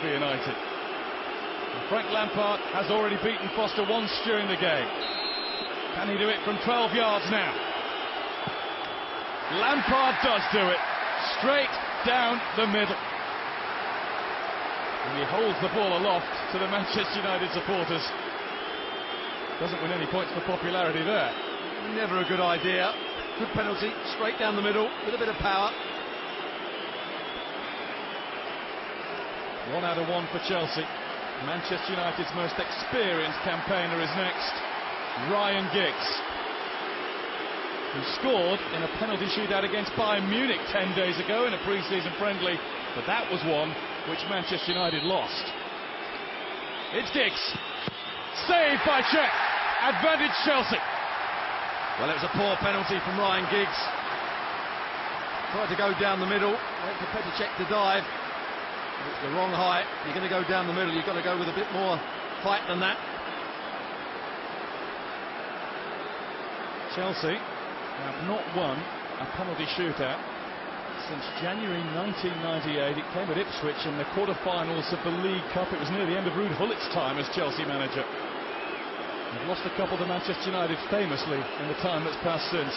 for United. And Frank Lampard has already beaten Foster once during the game. Can he do it from 12 yards now? Lampard does do it, straight down the middle. And he holds the ball aloft to the Manchester United supporters. Doesn't win any points for popularity there. Never a good idea. Good penalty, straight down the middle, with a bit of power. 1 out of 1 for Chelsea. Manchester United's most experienced campaigner is next, Ryan Giggs, who scored in a penalty shootout against Bayern Munich 10 days ago in a pre-season friendly, but that was one which Manchester United lost. It's Giggs, saved by Czech, advantage Chelsea. Well, it was a poor penalty from Ryan Giggs. Tried to go down the middle, went for Petr Cech to dive. It's the wrong height. You're going to go down the middle, you've got to go with a bit more height than that. Chelsea have not won a penalty shootout since January 1998. It came at Ipswich in the quarter-finals of the League Cup. It was near the end of Ruud Gullit's time as Chelsea manager. They've lost a couple to Manchester United famously in the time that's passed since.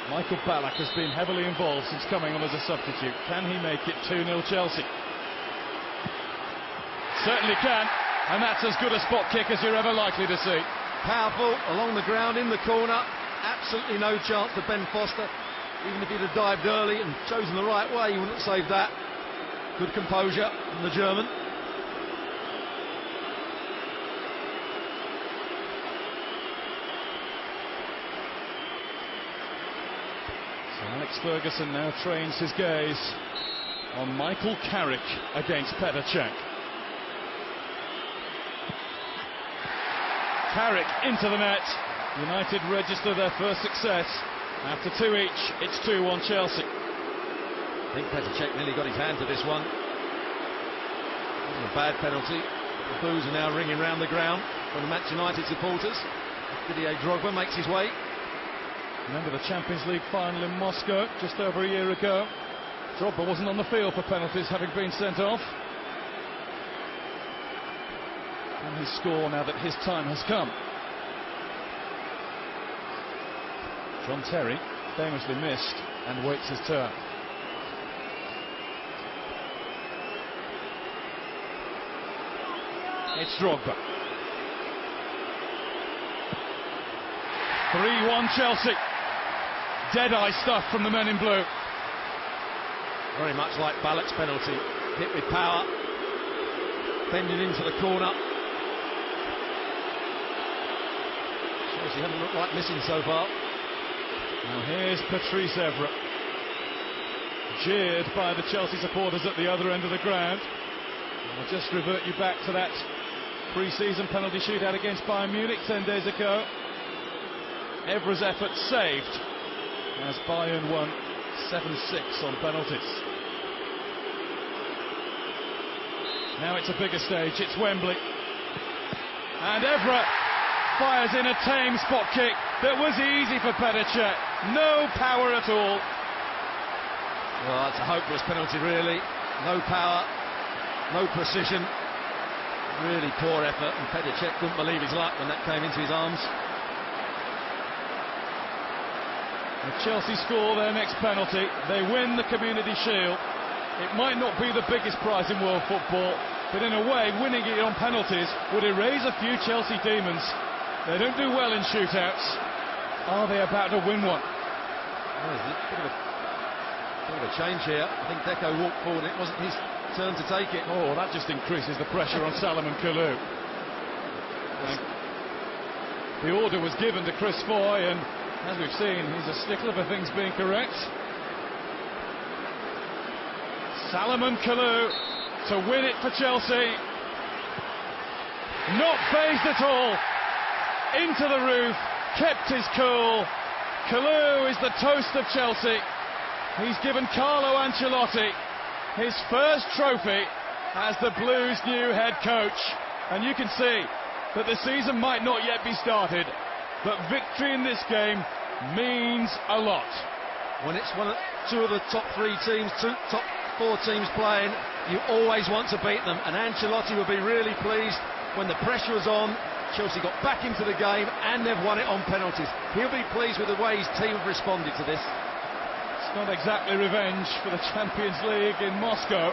Michael Ballack has been heavily involved since coming on as a substitute. Can he make it 2-0 Chelsea? Certainly can, and that's as good a spot kick as you're ever likely to see. Powerful, along the ground, in the corner. Absolutely no chance to Ben Foster. Even if he'd have dived early and chosen the right way, he wouldn't have saved that. Good composure from the German. So Alex Ferguson now trains his gaze on Michael Carrick against Petr Cech. Carrick into the net. United register their first success. After 2 each, it's 2-1 Chelsea. I think Petr Cech nearly got his hand to this one. It was a bad penalty. The boos are now ringing round the ground from the Manchester United supporters. Didier Drogba makes his way. Remember the Champions League final in Moscow just over a year ago? Drogba wasn't on the field for penalties, having been sent off. Can he score now that his time has come? John Terry famously missed and waits his turn. It's Drogba. 3-1 Chelsea. Dead-eye stuff from the men in blue. Very much like Ballack's penalty. Hit with power. Bending into the corner. Chelsea haven't looked like missing so far. Now here's Patrice Evra, jeered by the Chelsea supporters at the other end of the ground. I'll just revert you back to that pre-season penalty shootout against Bayern Munich 10 days ago. Evra's effort saved as Bayern won 7-6 on penalties. Now it's a bigger stage, it's Wembley. And Evra fires in a tame spot kick that was easy for Petr Cech. No power at all. Well, it's a hopeless penalty, really. No power, no precision. Really poor effort, and Petr Cech couldn't believe his luck when that came into his arms. If Chelsea score their next penalty, they win the Community Shield. It might not be the biggest prize in world football, but in a way, winning it on penalties would erase a few Chelsea demons. They don't do well in shootouts. Are they about to win one? Oh, bit of a change here. I think Deco walked forward. It wasn't his turn to take it. Oh, that just increases the pressure on Salomon Kalou. The order was given to Chris Foy, and as we've seen, he's a stickler for things being correct. Salomon Kalou to win it for Chelsea. Not phased at all. Into the roof, kept his cool. Kalou is the toast of Chelsea. He's given Carlo Ancelotti his first trophy as the Blues' new head coach. And you can see that the season might not yet be started, but victory in this game means a lot. When it's two of the top 3 teams, top 4 teams playing, You always want to beat them, and Ancelotti will be really pleased when the pressure was on. Chelsea got back into the game and they've won it on penalties. He'll be pleased with the way his team have responded to this. It's not exactly revenge for the Champions League in Moscow.